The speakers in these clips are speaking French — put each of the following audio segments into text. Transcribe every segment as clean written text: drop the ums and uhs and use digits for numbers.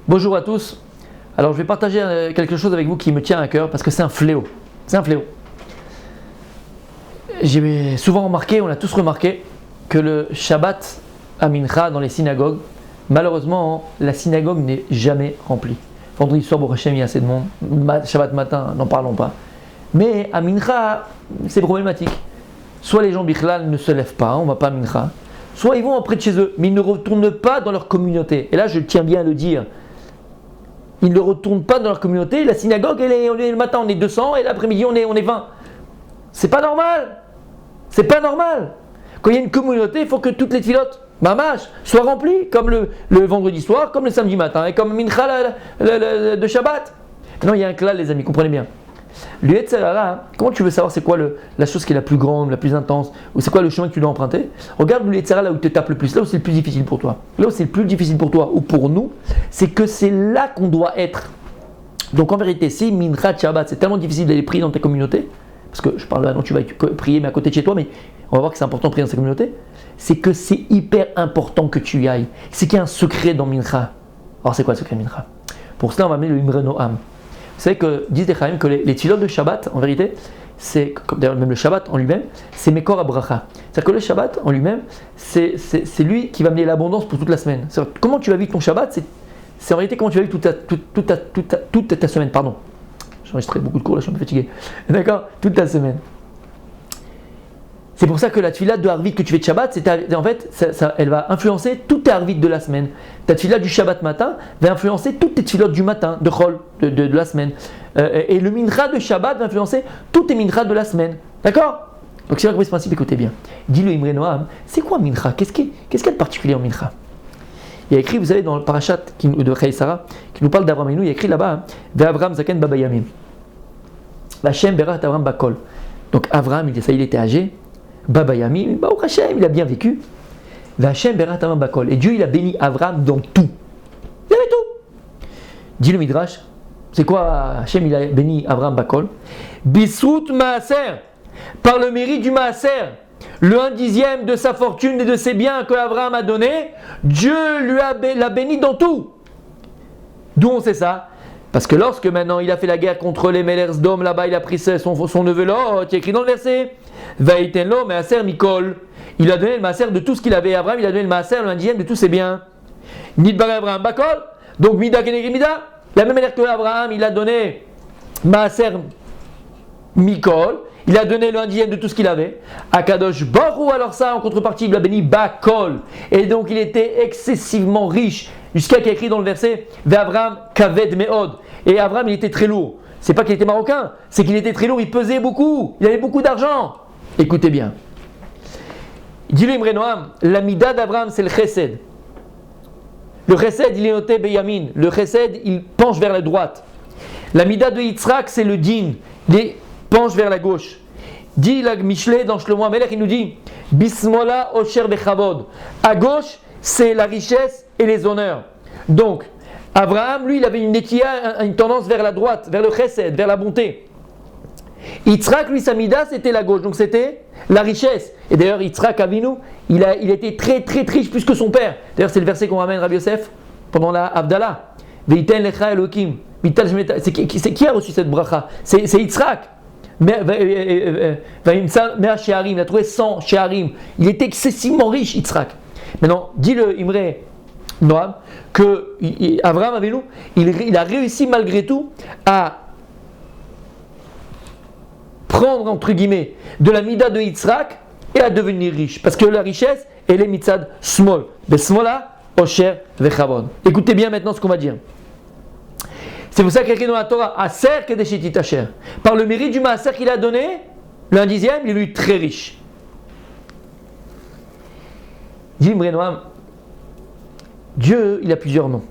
Bonjour à tous. Alors je vais partager quelque chose avec vous qui me tient à cœur parce que c'est un fléau. C'est un fléau. J'ai souvent remarqué, on a tous remarqué, que le Shabbat à Mincha dans les synagogues, malheureusement, la synagogue n'est jamais remplie. Vendredi soir, Baruch Hashem, il y a assez de monde. Shabbat matin, n'en parlons pas. Mais à Mincha, c'est problématique. Soit les gens Bichlal ne se lèvent pas, on ne va pas à Mincha, soit ils vont auprès de chez eux, mais ils ne retournent pas dans leur communauté. Et là, je tiens bien à le dire. Ils ne retournent pas dans leur communauté. La synagogue, le matin, on est 200 et l'après-midi, on est 20. C'est pas normal. C'est pas normal. Quand il y a une communauté, il faut que toutes les tfilotes, mamash, soient remplies, comme le vendredi soir, comme le samedi matin, et comme Mincha de Shabbat. Non, il y a un klal, les amis, comprenez bien. Le Yetzer Hara, comment tu veux savoir c'est quoi la chose qui est la plus grande, la plus intense, ou c'est quoi le chemin que tu dois emprunter? Regarde le Yetzer Hara là où tu te tapes le plus, là où c'est le plus difficile pour toi. Là où c'est le plus difficile pour toi, ou pour nous, c'est que c'est là qu'on doit être. Donc en vérité, si Mincha Shabbat, c'est tellement difficile d'aller prier dans ta communauté, parce que je parle là, non, tu vas prier mais à côté de chez toi, mais on va voir que c'est important de prier dans sa communauté, c'est que c'est hyper important que tu y ailles. C'est qu'il y a un secret dans Mincha. Alors c'est quoi le secret de Mincha? Pour cela, on va mettre le Imre Noam. Vous savez que disent les Chachamim que les tfilotes de Shabbat, en vérité, c'est, d'ailleurs même le Shabbat en lui-même, c'est Mekor HaBracha. C'est-à-dire que le Shabbat en lui-même, c'est lui qui va amener l'abondance pour toute la semaine. C'est-à-dire, comment tu vas vivre ton Shabbat, c'est en réalité comment tu vas vivre toute ta semaine. Pardon, j'ai enregistré beaucoup de cours là, je suis un peu fatigué. D'accord? Toute ta semaine. C'est pour ça que la tfila de Harvit que tu fais de Shabbat, en fait, elle va influencer toutes tes Harvit de la semaine. Ta tfila du Shabbat matin va influencer toutes tes tfilotes du matin, de Chol, de la semaine. Et le Mincha de Shabbat va influencer toutes tes Mincha de la semaine. D'accord? Donc si vous avez compris ce principe, écoutez bien. Dis le Imre Noam, c'est quoi Mincha? Qu'est-ce qu'il y a de particulier en Mincha? Il y a écrit, vous savez, dans le parashat de Chayei Sarah, qui nous parle d'Abraham Avinu, il y a écrit là-bas, Ve'Avram Zaken Baba Yamim. V'Hashem Berat Avram Bakol. Donc Abraham, il était âgé. Baba Yamim, Baruch Hashem, il a bien vécu. V'Hashem Berat Avram Bakol. Et Dieu, il a béni Abraham dans tout. Il avait tout. Dit le Midrash, c'est quoi Hachem, il a béni Abraham Bakol? Bisrout Maaser, par le mérite du Maaser, le 1/10 de sa fortune et de ses biens que Abraham a donné, Dieu l'a béni dans tout. D'où on sait ça? Parce que lorsque maintenant il a fait la guerre contre les Melers d'Om, là-bas il a pris son neveu Lot, qui est écrit dans le verset, Vaïtenlo Maaser Mikol. Il a donné le Maaser de tout ce qu'il avait. Abraham, il a donné le Maaser, le 1/10 de tous ses biens. Nidbar Abraham Bakol, donc Mida Kenegri Mida. La même manière que Abraham, il a donné Maaser Mikol, il a donné le 1/10 de tout ce qu'il avait. Akadosh Baruch, alors ça, en contrepartie, il l'a béni Bakol. Et donc il était excessivement riche. Jusqu'à qu'il y a écrit dans le verset Ve'Abraham Kaved Meod. Et Abraham, il était très lourd. C'est pas qu'il était marocain, c'est qu'il était très lourd, il pesait beaucoup, il avait beaucoup d'argent. Écoutez bien. Dis-le Imre Noam, la mida d'Abraham, c'est le chesed. Le chesed, il est noté Beyamin. Le chesed, il penche vers la droite. La mida de Yitzhak, c'est le din. Il penche vers la gauche. Dit la Michelet dans Shlomo HaMelech, il nous dit Bismola Osher Bechavod. À gauche, c'est la richesse et les honneurs. Donc, Abraham, lui, il avait une tendance vers la droite, vers le chesed, vers la bonté. Yitzhak, lui, sa mida, c'était la gauche, donc c'était la richesse. Et d'ailleurs, Yitzhak Avinu, il était très très riche plus que son père. D'ailleurs, c'est le verset qu'on ramène Rabbi Yosef pendant la Havdalah. Veiten lecha Elokim. C'est qui a reçu cette bracha? C'est Yitzhak. Il a trouvé 100 sheharim. Il était excessivement riche, Yitzhak. Maintenant, dis le Imre Noam que Abraham Avinu, il a réussi malgré tout à prendre entre guillemets de la mida de Yitzhak et à devenir riche. Parce que la richesse, elle est mitzad smol. Besmola, osher, vechavod. Écoutez bien maintenant ce qu'on va dire. C'est pour ça qu'il y a écrit dans la Torah, Aser kedeshiti tacher. Par le mérite du maaser qu'il a donné, le 1/10, il est lui très riche. Dit Imre Noam, Dieu, il a plusieurs noms.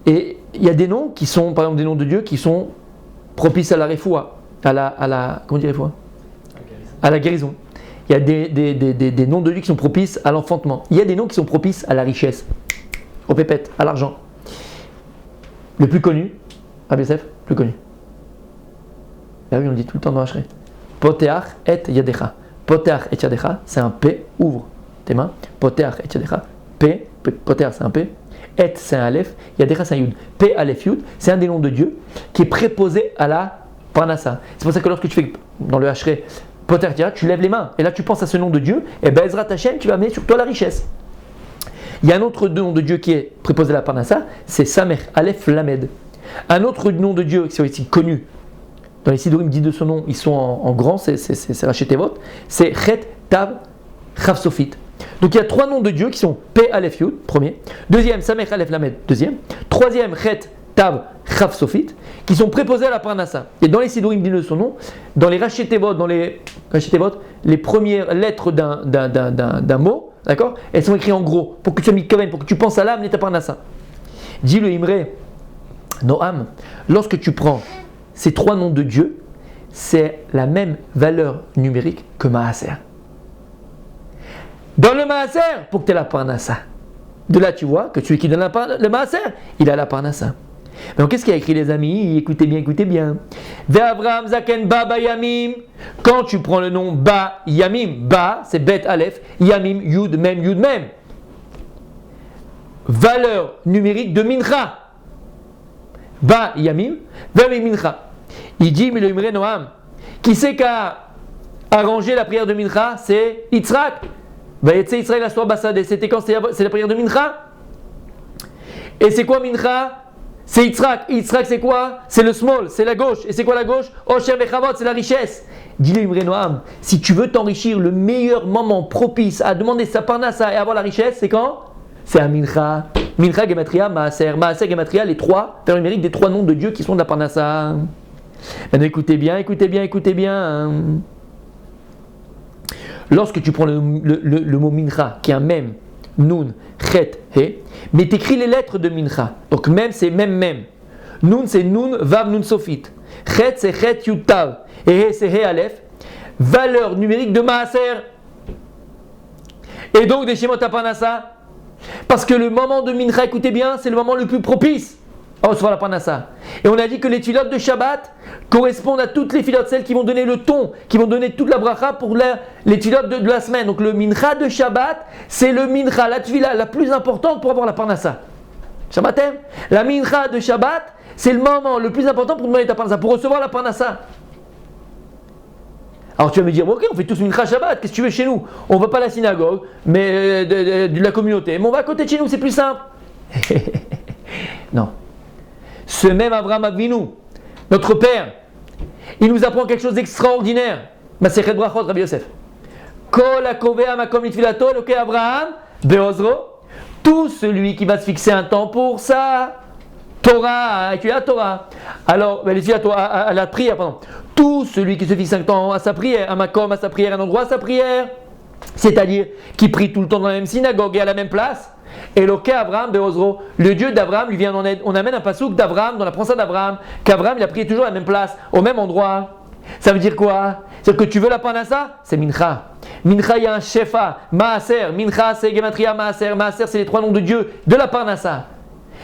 Et il y a des noms qui sont, par exemple, des noms de Dieu qui sont propices à la refoua, à la comment dire refoua? À la guérison. Il y a des noms de Dieu qui sont propices à l'enfantement. Il y a des noms qui sont propices à la richesse, au pépette, à l'argent. Le plus connu, Rabbi Yosef, plus connu. Ben oui, on le dit tout le temps dans Hachré. Poteach et yadecha. Poteach et yadecha, c'est un P, ouvre tes mains. Poteach et yadecha. P, Poteach c'est un P. Et c'est un Aleph, Yadecha c'est un Yud. P Aleph Yud, c'est un des noms de Dieu qui est préposé à la Parnassa. C'est pour ça que lorsque tu fais dans le Hachré Poter Tira, tu lèves les mains et là tu penses à ce nom de Dieu, et ben Ezrat Hashem, tu vas amener sur toi la richesse. Il y a un autre nom de Dieu qui est préposé à la Parnassa, c'est Samer Aleph Lamed. Un autre nom de Dieu qui est aussi connu dans les Sidurim dit de son nom, ils sont en grand, c'est Rashi Tevot, c'est Chet Tav Chav Sofit. Donc il y a trois noms de Dieu qui sont P Aleph Yud, premier. Deuxième, Samech Aleph Lamed, deuxième. Troisième, Chet Tav Chav Sofit, qui sont préposés à la Parnassa. Et dans les Sidurim dit de son nom, dans les Rashi Tevot, les premières lettres d'un mot, d'accord, elles sont écrites en gros, pour que tu sois mitkaven, pour que tu penses à l'âme et ta Parnassa. Dis le Imre, Noam, lorsque tu prends ces trois noms de Dieu, c'est la même valeur numérique que Maaser. Dans le Maaser, pour que tu aies la Parnassa. De là, tu vois que celui qui donne le Maaser, il a la Parnassa. Donc, qu'est-ce qu'il a écrit, les amis? Écoutez bien, écoutez bien. Ve'Avram Zaken Ba Bayamim. Quand tu prends le nom Ba Yamim, Ba, c'est Bet Aleph, Yamim, Yud Mem, Yud Mem. Valeur numérique de Mincha. Ba Yamim, Ve'Amim Mincha. Il dit, mais le Imre Noam, qui c'est qui a arrangé la prière de Mincha? C'est Yitzhak. Yitzhak la soir Bassadeh. C'était quand? C'est la prière de Mincha. Et c'est quoi Mincha? C'est Yitzhak. Yitzhak c'est quoi? C'est le small, c'est la gauche. Et c'est quoi la gauche? Osher Vechavot, c'est la richesse. Dis-le Imre Noam, si tu veux t'enrichir, le meilleur moment propice à demander sa parnassa et avoir la richesse, c'est quand? C'est à Mincha. Mincha, Gematria, Maaser. Maaser, Gematria, les trois, faire le mérite des trois noms de Dieu qui sont de la parnassa. Maintenant écoutez bien, écoutez bien, écoutez bien. Lorsque tu prends le mot Mincha, qui est un Mem, Nun, Chet, He, mais tu écris les lettres de Mincha. Donc Mem, c'est Mem. Nun, c'est Nun, Vav, Nun, Sofit. Chet, c'est Chet, Yud, Tav. Et He, c'est He, Aleph. Valeur numérique de Maaser. Et donc des Shemot Parnassa. Parce que le moment de Mincha, écoutez bien, c'est le moment le plus propice à recevoir la Parnassa. Et on a dit que les filotes de Shabbat correspondent à toutes les filotes, celles qui vont donner le ton, qui vont donner toute la bracha pour les filotes de la semaine. Donc le Mincha de Shabbat, c'est le Mincha, la tefila la plus importante pour avoir la Parnassa. Shabbatem, la Mincha de Shabbat, c'est le moment le plus important pour demander ta Parnassa, pour recevoir la Parnassa. Alors tu vas me dire, ok, on fait tous Mincha Shabbat, qu'est-ce que tu veux chez nous? On ne va pas à la synagogue, mais de la communauté, mais on va à côté de chez nous, c'est plus simple. Non. Ce même Avraham Avinu, notre père, il nous apprend quelque chose d'extraordinaire. Masechet Brachot, Rabbi Yosef. Kol hakovea makom litfilato elokei Avraham be'ozro. Tout celui qui va se fixer un temps pour ça, Torah, étudier la Torah. Alors, à la prière, pardon. Tout celui qui se fixe un temps à sa prière, un makom à sa prière, un endroit à sa prière, c'est-à-dire qui prie tout le temps dans la même synagogue et à la même place. Eloké Abraham Beozro, le Dieu d'Abraham lui vient en aide. On amène un passouk d'Abraham dans la prière d'Abraham, qu'Abraham il a prié toujours à la même place, au même endroit. Ça veut dire quoi? C'est-à-dire que tu veux la parnassa? C'est Mincha. Mincha, il y a un shefa, Maaser. Mincha, c'est Gematria, Maaser. Maaser, c'est les trois noms de Dieu de la parnassa.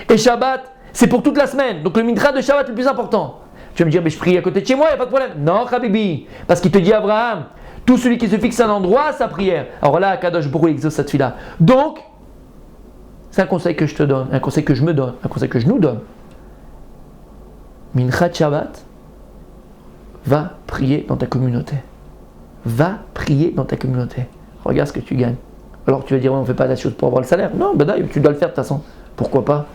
Et Shabbat, c'est pour toute la semaine. Donc le Mincha de Shabbat est le plus important. Tu vas me dire, mais je prie à côté de chez moi, il n'y a pas de problème. Non, Habibi, parce qu'il te dit Abraham, tout celui qui se fixe un endroit à sa prière. Alors là, Kadosh Baruch Hu exauce cette fille-là. Donc, c'est un conseil que je te donne, un conseil que je me donne, un conseil que je nous donne. Mincha Shabbat, va prier dans ta communauté. Va prier dans ta communauté. Regarde ce que tu gagnes. Alors tu vas dire, on ne fait pas la chose pour avoir le salaire. Non, ben là, tu dois le faire de toute façon. Pourquoi pas?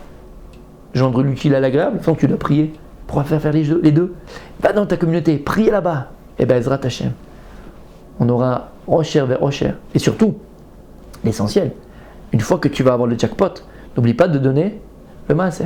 Gendre l'utile à l'agréable, enfin tu dois prier. Pourquoi faire les deux? Va dans ta communauté, prie là-bas. Et ben Ezrat Hashem. On aura Rocher vers Rocher. Et surtout, l'essentiel, une fois que tu vas avoir le jackpot, n'oublie pas de donner le maaser.